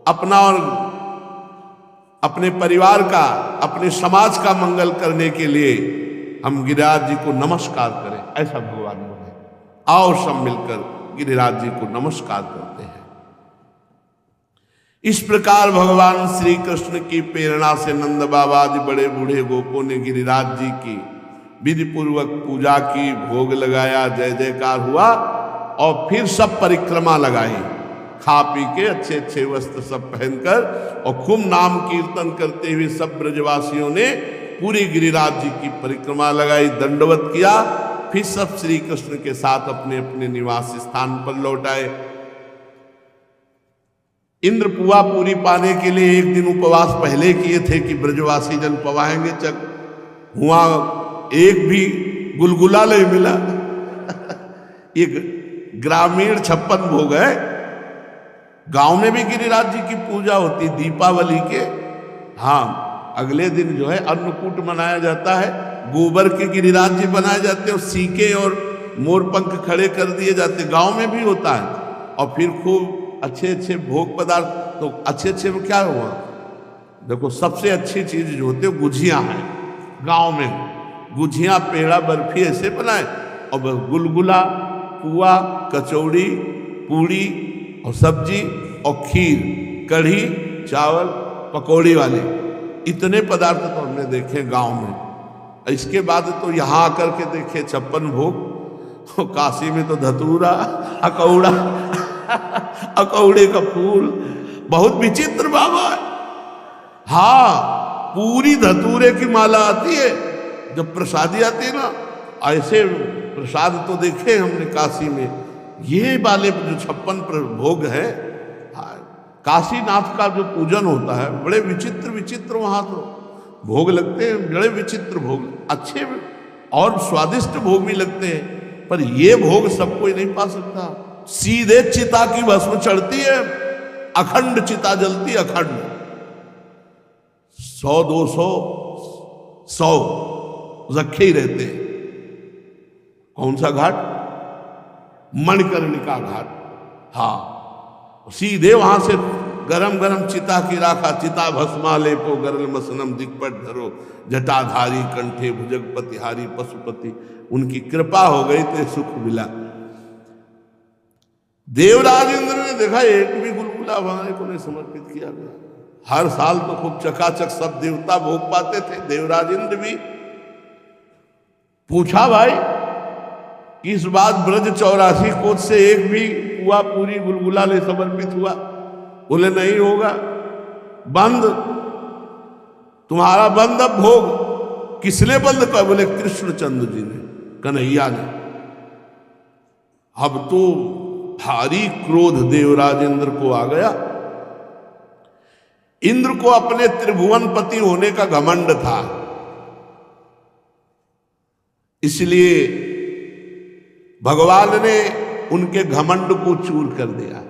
अपना और अपने परिवार का, अपने समाज का मंगल करने के लिए हम गिरिराज जी को नमस्कार करें, ऐसा भगवान बोले। आओ सब मिलकर गिरिराज जी को नमस्कार करते हैं। इस प्रकार भगवान श्री कृष्ण की प्रेरणा से नंद बाबा आदि बड़े बूढ़े गोपों ने गिरिराज जी की विधि पूर्वक पूजा की, भोग लगाया, जय जयकार हुआ और फिर सब परिक्रमा लगाई, खा पी के अच्छे अच्छे वस्त्र सब पहनकर और खूब नाम कीर्तन करते हुए सब ब्रजवासियों ने पूरी गिरिराज जी की परिक्रमा लगाई, दंडवत किया। फिर सब श्री कृष्ण के साथ अपने अपने निवास स्थान पर लौट आए। इंद्र पुआ पूरी पाने के लिए एक दिन उपवास पहले किए थे कि ब्रजवासी जन पवाएंगे, चक हुआ एक भी गुलगुला नहीं मिला। ये ग्रामीण 56 भोग है। गांव में भी गिरिराज जी की पूजा होती दीपावली के, हाँ, अगले दिन जो है अन्नकूट मनाया जाता है, गोबर के गिरिराज जी बनाए जाते हैं और सीके और मोर पंख खड़े कर दिए जाते, गांव में भी होता है। और फिर खूब अच्छे अच्छे भोग पदार्थ, तो अच्छे अच्छे में क्या हुआ, देखो सबसे अच्छी चीज जो होती है गुझिया है। गांव में गुझिया, पेड़ा, बर्फी ऐसे बनाए और गुलगुला, पुआ, कचौड़ी, पूड़ी और सब्जी और खीर, कढ़ी, चावल, पकौड़ी वाले, इतने पदार्थ तो हमने देखे गांव में। इसके बाद तो यहाँ आकर के देखे 56 भोग। तो काशी में तो धतूरा, अकौड़ा, अकौड़े का फूल, बहुत विचित्र बाबा है। हाँ, पूरी धतूरे की माला आती है, जब प्रसादी आती है ना, ऐसे प्रसाद तो देखे हमने काशी में। ये वाले जो 56 भोग है, काशीनाथ का जो पूजन होता है, बड़े विचित्र विचित्र वहां तो भोग लगते हैं, बड़े विचित्र भोग, अच्छे और स्वादिष्ट भोग भी लगते हैं, पर ये भोग सब कोई नहीं पा सकता। सीधे चिता की भस्म चढ़ती है, अखंड चिता जलती, अखंड 100 200 100 रखे ही रहते हैं। कौन सा घाट? मणिकर्णिका घाट। हाँ, सीधे वहां से गरम गरम चिता की राखा, चिता भस्मा लेपो गरल मसनम दिग्पट धरो, जटाधारी कंठे भुजगपतिहारी पशुपति, उनकी कृपा हो गई तो सुख मिला। देवराज इंद्र ने देखा एक भी गुलगुला हमारे को नहीं समर्पित किया गया। हर साल तो खूब चकाचक सब देवता भोग पाते थे, देवराज इंद्र भी। पूछा भाई कि इस बात ब्रज 84 कोस से एक भी पुआ पूरी गुलगुला ले समर्पित हुआ? बोले नहीं होगा, बंद, तुम्हारा बंद अब भोग। किसने बंद किया? बोले कृष्णचंद्र जी ने, कन्हैया ने। अब तो भारी क्रोध देवराज इंद्र को आ गया। इंद्र को अपने त्रिभुवनपति होने का घमंड था, इसलिए भगवान ने उनके घमंड को चूर कर दिया।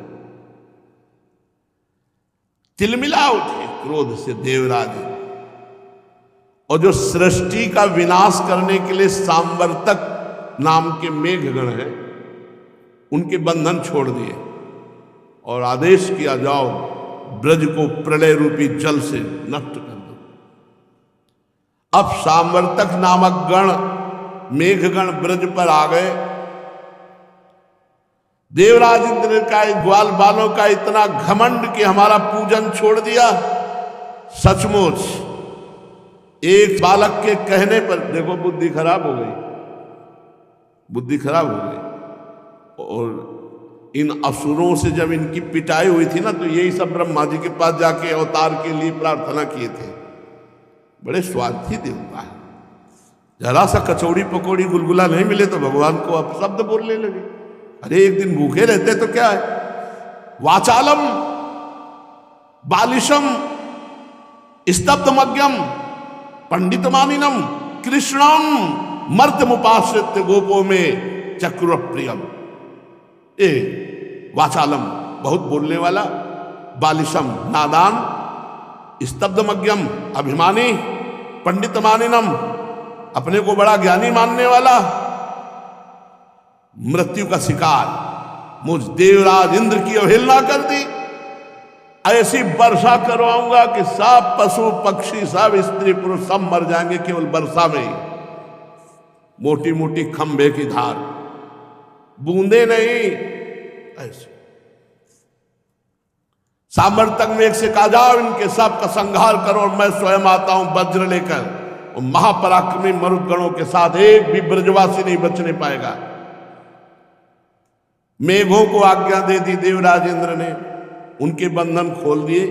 तिलमिला उठे क्रोध से देवराज, और जो सृष्टि का विनाश करने के लिए सांवर्तक नाम के मेघगण हैं, उनके बंधन छोड़ दिए और आदेश किया, जाओ ब्रज को प्रलय रूपी जल से नष्ट कर दो। अब सांवर्तक नामक गण, मेघगण ब्रज पर आ गए। देवराज इंद्र का ग्वाल बालों का इतना घमंड कि हमारा पूजन छोड़ दिया। सचमुच एक बालक के कहने पर देखो बुद्धि खराब हो गई, बुद्धि खराब हो गई। और इन असुरों से जब इनकी पिटाई हुई थी ना, तो यही सब ब्रह्मा जी के पास जाके अवतार के लिए प्रार्थना किए थे। बड़े स्वार्थी देवता है। जरा सा कचौड़ी पकौड़ी गुलगुला नहीं मिले तो भगवान को अपशब्द बोलने लगे। अरे एक दिन भूखे रहते तो क्या है? वाचालम बालिशम स्तब्धमज्ञम पंडितमानिनम कृष्णम मर्त्यमुपाश्रित गोपो में चक्र प्रियम। ए वाचालम बहुत बोलने वाला, बालिशम नादान, स्तब्धमज्ञम अभिमानी, पंडितमानिनम अपने को बड़ा ज्ञानी मानने वाला, मृत्यु का शिकार, मुझ देवराज इंद्र की अवहेलना कर दी। ऐसी वर्षा करवाऊंगा कि सब पशु पक्षी सब स्त्री पुरुष सब मर जाएंगे केवल वर्षा में ही। मोटी मोटी खंभे की धार, बूंदे नहीं, ऐसे सामर्थ्य मेघ से कहा जाओ इनके सब का संहार करो और मैं स्वयं आता हूं वज्र लेकर, और महापराक्रमी मरुदगणों के साथ एक भी ब्रजवासी नहीं बचने पाएगा। मेघों को आज्ञा दे दी देवराज इंद्र ने, उनके बंधन खोल दिए।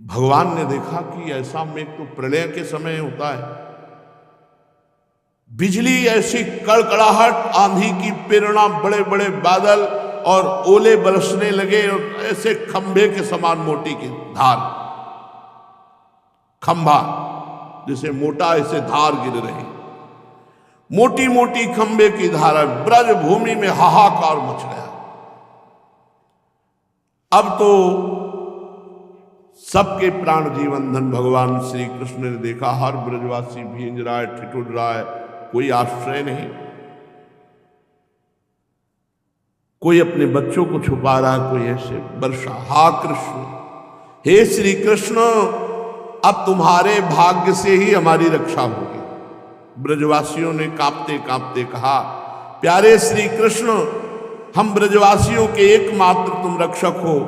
भगवान ने देखा कि ऐसा मेघ तो प्रलय के समय होता है, बिजली ऐसी कड़कड़ाहट, आंधी की प्रेरणा, बड़े बड़े बादल और ओले बरसने लगे और ऐसे खंभे के समान मोटी की धार, खंभा जैसे मोटा ऐसे धार गिर रही, मोटी मोटी खंभे की धारा, ब्रज भूमि में हाहाकार मच गया। अब तो सबके प्राण जीवन धन भगवान श्री कृष्ण ने देखा, हर ब्रजवासी भींज रहा है, ठिठुर रहा है, कोई आश्रय नहीं, कोई अपने बच्चों को छुपा रहा है, कोई ऐसे वर्षा। हा कृष्ण, हे श्री कृष्ण, अब तुम्हारे भाग्य से ही हमारी रक्षा होगी। ब्रजवासियों ने कांपते कांपते कहा, प्यारे श्री कृष्ण, हम ब्रजवासियों के एकमात्र तुम रक्षक हो,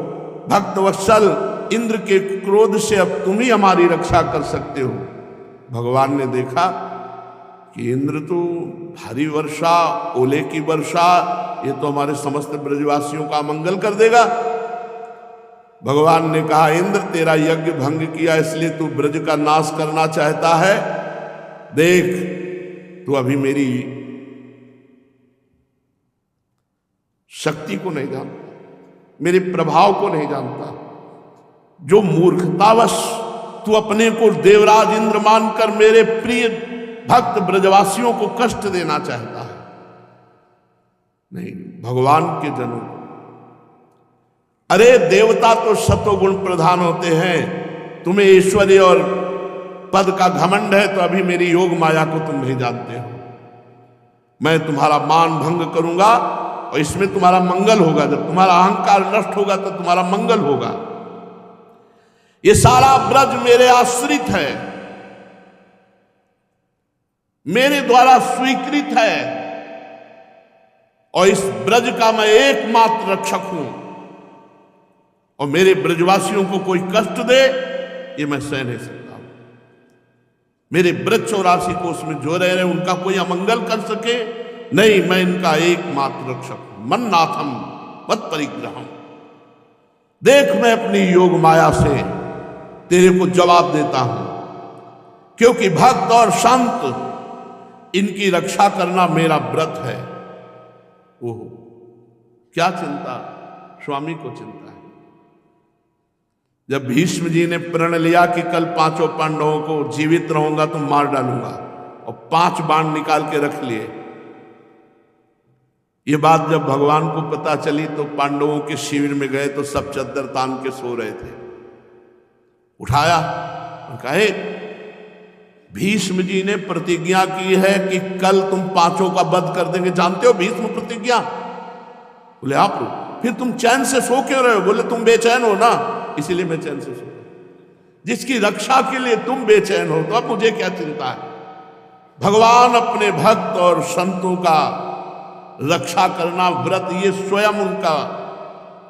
भक्तवत्सल, इंद्र के क्रोध से अब तुम ही हमारी रक्षा कर सकते हो। भगवान ने देखा कि इंद्र तो भारी वर्षा, ओले की वर्षा, ये तो हमारे समस्त ब्रजवासियों का मंगल कर देगा। भगवान ने कहा, इंद्र तेरा यज्ञ भंग किया इसलिए तू ब्रज का नाश करना चाहता है। देख, तू अभी मेरी शक्ति को नहीं जानता, मेरे प्रभाव को नहीं जानता। जो मूर्खतावश तू अपने को देवराज इंद्र मानकर मेरे प्रिय भक्त ब्रजवासियों को कष्ट देना चाहता है। नहीं, भगवान के जनों, अरे देवता तो सत्वगुण प्रधान होते हैं, तुम्हें ऐश्वर्य और पद का घमंड है तो अभी मेरी योग माया को तुम नहीं जानते हो। मैं तुम्हारा मान भंग करूंगा और इसमें तुम्हारा मंगल होगा। जब तुम्हारा अहंकार नष्ट होगा तो तुम्हारा मंगल होगा। ये सारा ब्रज मेरे आश्रित है, मेरे द्वारा स्वीकृत है, और इस ब्रज का मैं एकमात्र रक्षक हूं, और मेरे ब्रजवासियों को कोई कष्ट दे ये मैं सह नहीं सकता। मेरे ब्रज 84 कोष में जो रह रहे उनका कोई अमंगल कर सके नहीं, मैं इनका एकमात्र रक्षक हूं। मन्नाथम मत परिग्रहम, देख मैं अपनी योग माया से तेरे को जवाब देता हूं, क्योंकि भक्त और संत इनकी रक्षा करना मेरा व्रत है। ओह, क्या चिंता, स्वामी को चिंता है। जब भीष्म जी ने प्रण लिया कि कल पांचों पांडवों को जीवित रहूंगा तो मार डालूंगा, और 5 बाण निकाल के रख लिए, ये बात जब भगवान को पता चली तो पांडवों के शिविर में गए तो सब चद्दर तान के सो रहे थे। उठाया और कहे, भीष्म जी ने प्रतिज्ञा की है कि कल तुम 5 का वध कर देंगे। जानते हो भीष्म प्रतिज्ञा? बोले हाँ प्रभु। फिर तुम चैन से सो क्यों रहे हो? बोले तुम बेचैन हो ना, इसीलिए मैं चैन से सो। जिसकी रक्षा के लिए तुम बेचैन हो तो अब मुझे क्या चिंता है। भगवान अपने भक्त और संतों का रक्षा करना व्रत, ये स्वयं उनका।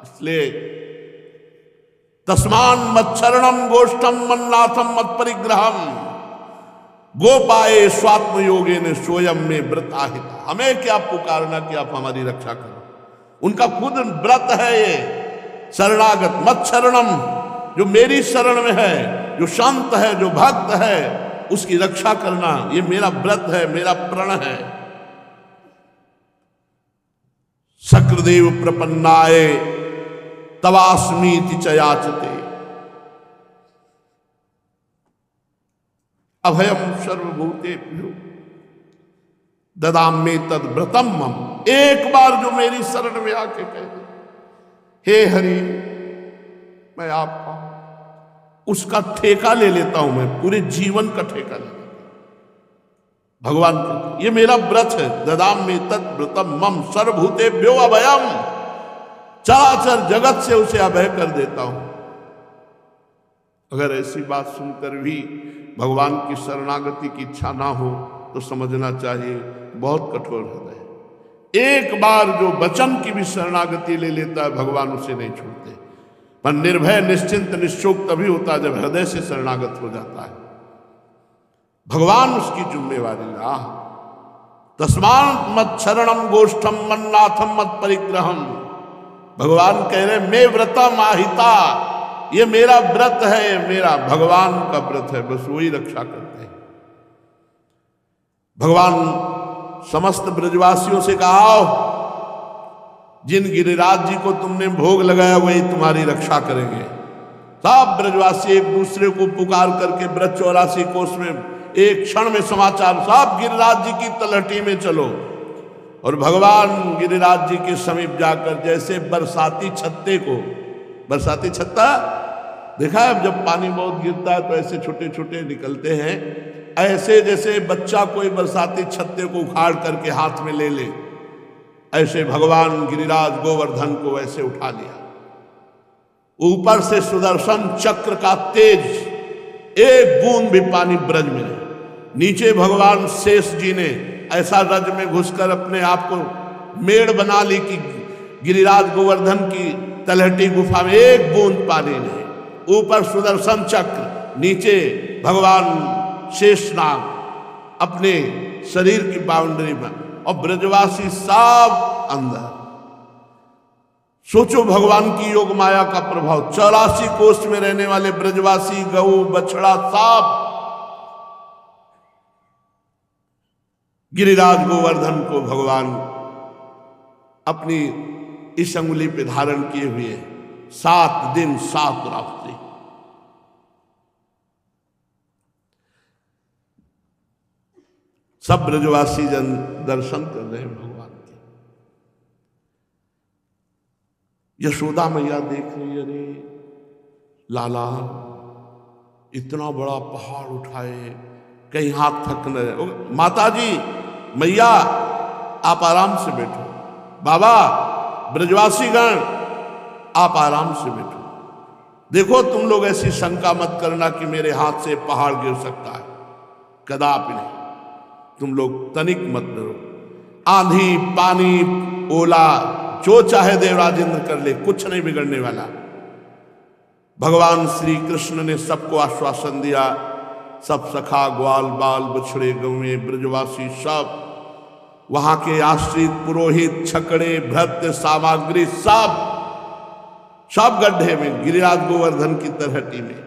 इसलिए तस्मान मच्छरणम गोष्ठम मन्नाथम मत परिग्रहम गोपाए स्वात्म योगे ने स्वयं में व्रत आहित। हमें क्या पुकारना कि आप हमारी रक्षा करो, उनका खुद व्रत है ये। शरणागत मत शरणम, जो मेरी शरण में है, जो शांत है, जो भक्त है, उसकी रक्षा करना ये मेरा व्रत है, मेरा प्रण है। शक्रदेव प्रपन्नाए तवास्मीति च याचते अभयम सर्वभूतेभ्यो ददाम्ये तद व्रतम मम। एक बार जो मेरी शरण में आके कह दे, हे हरि मैं आपका, उसका ठेका ले लेता हूं, मैं पूरे जीवन का ठेका ले लेता हूं। भगवान कहते ये मेरा व्रत है। ददाम्ये तद व्रतम मम सर्वभूतेभ्यो अभयम। चराचर जगत से उसे अभय कर देता हूं। अगर ऐसी बात सुनकर भी भगवान की शरणागति की इच्छा ना हो तो समझना चाहिए बहुत कठोर हृदय है। एक बार जो वचन की भी शरणागति ले लेता है भगवान उसे नहीं छोड़ते। पर निर्भय निश्चिंत निश्चोक तभी होता है जब हृदय से शरणागत हो जाता है। भगवान उसकी जिम्मेवारी ला। तस्मात् मत शरणम गोष्ठम मन्नाथम मत परिग्रहम। भगवान कह रहे मैं व्रतम आहिता, ये मेरा व्रत है, ये मेरा भगवान का व्रत है, बस वही रक्षा करते हैं। भगवान समस्त ब्रजवासियों से कहा आओ, जिन गिरिराज जी को तुमने भोग लगाया वही तुम्हारी रक्षा करेंगे। सब ब्रजवासी एक दूसरे को पुकार करके ब्रज 84 कोस में एक क्षण में समाचार, सब गिरिराज जी की तलहटी में चलो। और भगवान गिरिराज जी के समीप जाकर जैसे बरसाती छत्ते को, बरसाती छत्ता देखा है, जब पानी बहुत गिरता है तो ऐसे छोटे छोटे निकलते हैं, ऐसे जैसे बच्चा कोई बरसाती छत्ते को उखाड़ करके हाथ में ले ले, ऐसे भगवान गिरिराज गोवर्धन को ऐसे उठा लिया। ऊपर से सुदर्शन चक्र का तेज, एक बूंद भी पानी ब्रज में नहीं। नीचे भगवान शेष जी ने ऐसा रज में घुसकर अपने आप को मेड़ बना ली कि गिरिराज गोवर्धन की तलहटी गुफा में एक बूंद पानी नहीं। ऊपर सुदर्शन चक्र, नीचे भगवान शेषनाग अपने शरीर की बाउंड्री में, और ब्रजवासी सब अंदर। सोचो भगवान की योग माया का प्रभाव। 84 कोष में रहने वाले ब्रजवासी, गऊ बछड़ा सब गिरिराज गोवर्धन को भगवान अपनी इस अंगुली पे धारण किए हुए 7 दिन 7 रात्रि। सब ब्रजवासी जन दर्शन कर रहे हैं भगवान के। यशोदा मैया देख रही है, अरे लाला इतना बड़ा पहाड़ उठाए, कहीं हाथ थक न जाए। माता जी, मैया आप आराम से बैठो, बाबा ब्रजवासी गण आप आराम से बैठो। देखो तुम लोग ऐसी शंका मत करना कि मेरे हाथ से पहाड़ गिर सकता है, कदापि नहीं। तुम लोग तनिक मत डरो। आंधी पानी ओला जो चाहे देवराज इंद्र कर ले, कुछ नहीं बिगड़ने वाला। भगवान श्री कृष्ण ने सबको आश्वासन दिया। सब सखा ग्वाल बाल बछड़े गौए ब्रजवासी सब, वहां के आश्रित पुरोहित छकड़े भृत्य सामग्री सब गड्ढे में, गिरिराज गोवर्धन की तलहटी में।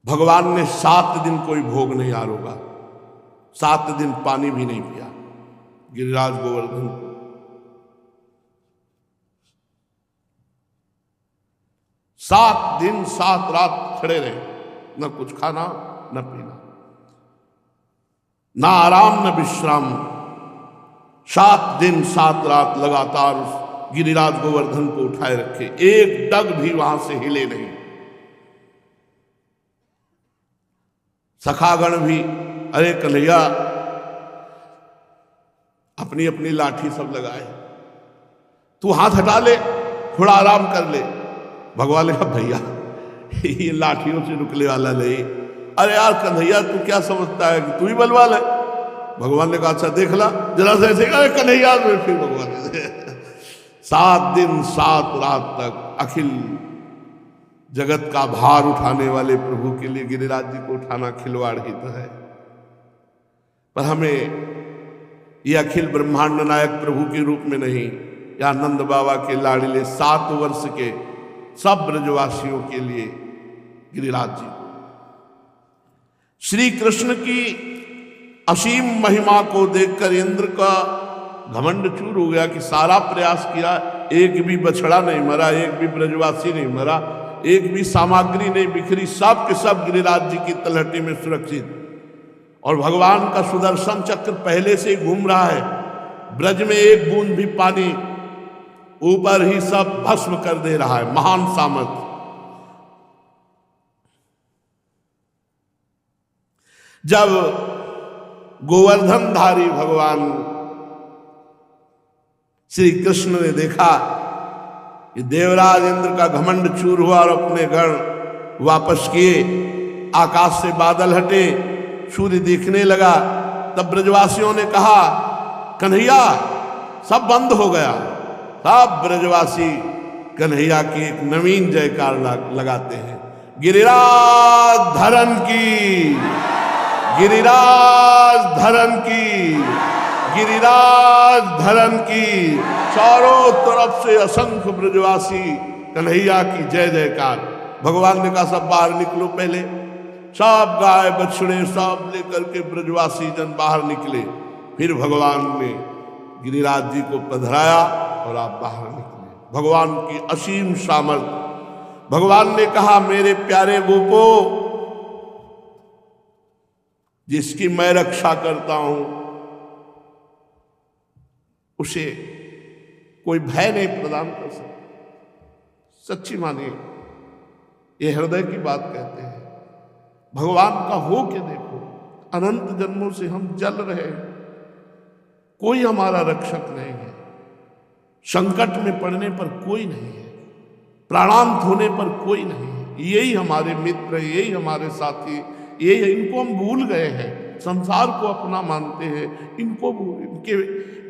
भगवान ने 7 दिन कोई भोग नहीं आरोगा, 7 दिन पानी भी नहीं पिया गिरिराज गोवर्धन को। 7 दिन 7 रात खड़े रहे, न कुछ खाना न पीना, ना आराम न विश्राम। 7 दिन 7 रात लगातार गिरिराज गोवर्धन को उठाए रखे, एक डग भी वहां से हिले नहीं। सखागण भी, अरे कन्हैया अपनी अपनी लाठी सब लगाए, तू हाथ हटा ले, थोड़ा आराम कर ले। भगवान ने कहा भैया ये लाठियों से रुकने वाला नहीं। अरे यार कन्हैया तू क्या समझता है कि तू ही बलवान है। भगवान ने कहा अच्छा देख ला जरा से ऐसे। अरे कन्हैया में फिर भगवान ने 7 दिन 7 रात तक अखिल जगत का भार उठाने वाले प्रभु के लिए गिरिराज जी को उठाना खिलवाड़ ही तो है। पर हमें ये अखिल ब्रह्मांड नायक प्रभु के रूप में नहीं, या नंद बाबा के लाडले 7 वर्ष के सब ब्रजवासियों के लिए गिरिराज जी को, श्री कृष्ण की असीम महिमा को देखकर इंद्र का घमंड चूर हो गया कि सारा प्रयास किया, एक भी बछड़ा नहीं मरा, एक भी ब्रजवासी नहीं मरा, एक भी सामग्री नहीं बिखरी, सब के सब गिरिराज जी की तलहटी में सुरक्षित। और भगवान का सुदर्शन चक्र पहले से ही घूम रहा है, ब्रज में एक बूंद भी पानी, ऊपर ही सब भस्म कर दे रहा है। महान सामर्थ। जब गोवर्धनधारी भगवान श्री कृष्ण ने देखा कि देवराज इंद्र का घमंड चूर हुआ और अपने गण वापस किए, आकाश से बादल हटे, सूर्य दिखने लगा। तब ब्रजवासियों ने कहा, कन्हैया सब बंद हो गया। सब ब्रजवासी कन्हैया की एक नवीन जयकार लगाते हैं, गिरिराज धरन की, गिरिराज धरन की, गिरिराज धरन की। चारों तरफ से असंख्य ब्रजवासी कन्हैया की जय जयकार। भगवान ने कहा सब बाहर निकलो। पहले सब गाय बछड़े सब लेकर के ब्रजवासी जन बाहर निकले। फिर भगवान ने गिरिराज जी को पधराया और आप बाहर निकले। भगवान की असीम सामर्थ्य। भगवान ने कहा, मेरे प्यारे गोपो, जिसकी मैं रक्षा करता हूं उसे कोई भय नहीं प्रदान कर सकता। सच्ची मानिए, ये हृदय की बात कहते हैं। भगवान का हो के देखो, अनंत जन्मों से हम जल रहे हैं, कोई हमारा रक्षक नहीं है। संकट में पड़ने पर कोई नहीं है, प्राणांत होने पर कोई नहीं है। यही हमारे मित्र, यही हमारे साथी, ये इनको हम भूल गए हैं, संसार को अपना मानते हैं। इनके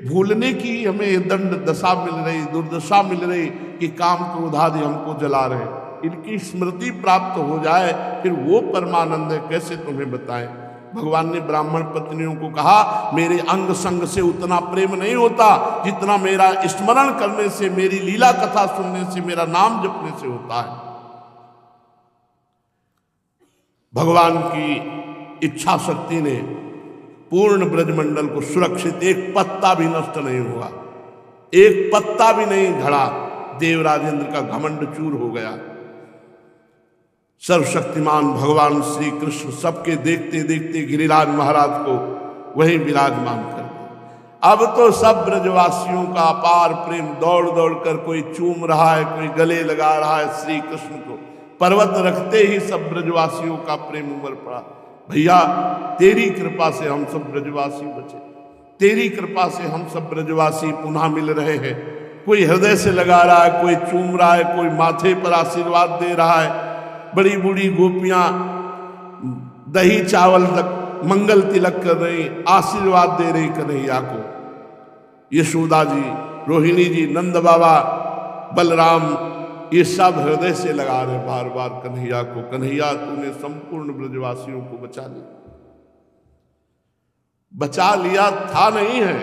भूलने की हमें ये दंड दशा मिल रही, दुर्दशा मिल रही कि काम क्रोध आदि हमको जला रहे। इनकी स्मृति प्राप्त हो जाए, फिर वो परमानंद है, कैसे तुम्हें बताएं। भगवान ने ब्राह्मण पत्नियों को कहा, मेरे अंग संग से उतना प्रेम नहीं होता जितना मेरा स्मरण करने से, मेरी लीला कथा सुनने से, मेरा नाम जपने से होता है। भगवान की इच्छा शक्ति ने पूर्ण ब्रजमंडल को सुरक्षित, एक पत्ता भी नष्ट नहीं हुआ, एक पत्ता भी नहीं झड़ा। देवराजेंद्र का घमंड चूर हो गया। सर्वशक्तिमान भगवान श्री कृष्ण सबके देखते देखते गिरिराज महाराज को वहीं विराजमान कर दिया। अब तो सब ब्रजवासियों का अपार प्रेम, दौड़ दौड़ कर कोई चूम रहा है, कोई गले लगा रहा है श्री कृष्ण को। पर्वत रखते ही सब ब्रजवासियों का प्रेम उमड़ पड़ा। भैया तेरी कृपा से हम सब ब्रजवासी बचे, तेरी कृपा से हम सब ब्रजवासी पुनः मिल रहे हैं। कोई हृदय से लगा रहा है, कोई चूम रहा है, कोई माथे पर आशीर्वाद दे रहा है। बड़ी बूढ़ी गोपियां दही चावल तक मंगल तिलक कर रही, आशीर्वाद दे रही कन्हैया को। यशोदा जी, रोहिणी जी, नंद बाबा, बलराम, ये सब हृदय से लगा रहे बार बार कन्हैया को। कन्हैया तूने संपूर्ण ब्रजवासियों को बचा लिया। बचा लिया था नहीं है,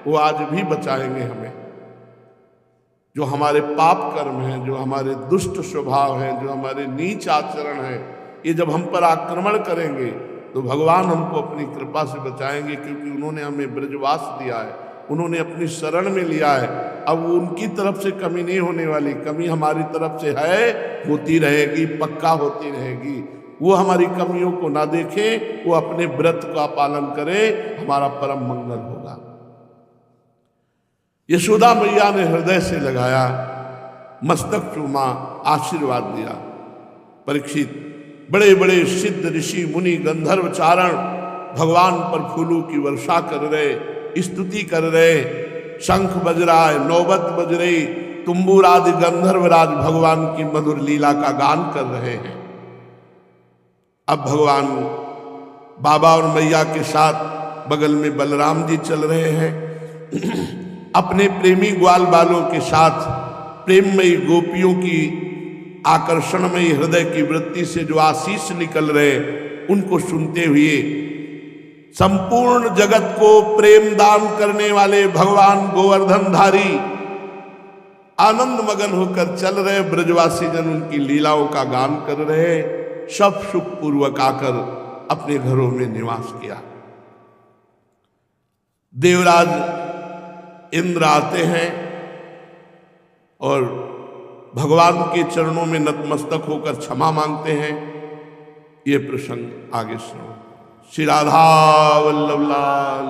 वो आज भी बचाएंगे हमें। जो हमारे पाप कर्म हैं, जो हमारे दुष्ट स्वभाव हैं, जो हमारे नीच आचरण हैं, ये जब हम पर आक्रमण करेंगे तो भगवान हमको अपनी कृपा से बचाएंगे, क्योंकि उन्होंने हमें ब्रजवास दिया है, उन्होंने अपनी शरण में लिया है। अब उनकी तरफ से कमी नहीं होने वाली, कमी हमारी तरफ से है, होती रहेगी, पक्का होती रहेगी। वो हमारी कमियों को ना देखें, वो अपने व्रत का पालन करें, हमारा परम मंगल होगा। यशोदा मैया ने हृदय से लगाया, मस्तक चूमा, आशीर्वाद दिया। परीक्षित बड़े बड़े सिद्ध ऋषि मुनि गंधर्व चारण भगवान पर फूलों की वर्षा कर रहे, स्तुति कर रहे, शंख बज रहा है, नौबत बज रही, तुम्बुर आदि गंधर्वराज भगवान की मधुर लीला का गान कर रहे हैं। अब भगवान बाबा और मैया के साथ बगल में बलराम जी चल रहे हैं। अपने प्रेमी ग्वाल बालों के साथ प्रेममयी गोपियों की आकर्षणमयी हृदय की वृत्ति से जो आशीष निकल रहे, उनको सुनते हुए संपूर्ण जगत को प्रेम दान करने वाले भगवान गोवर्धनधारी आनंद मगन होकर चल रहे। ब्रजवासी जन उनकी लीलाओं का गान कर रहे, सब सुख पूर्वक आकर अपने घरों में निवास किया। देवराज इंद्र आते हैं और भगवान के चरणों में नतमस्तक होकर क्षमा मांगते हैं। ये प्रसंग आगे सुनो। श्री राधा वल्लभ लाल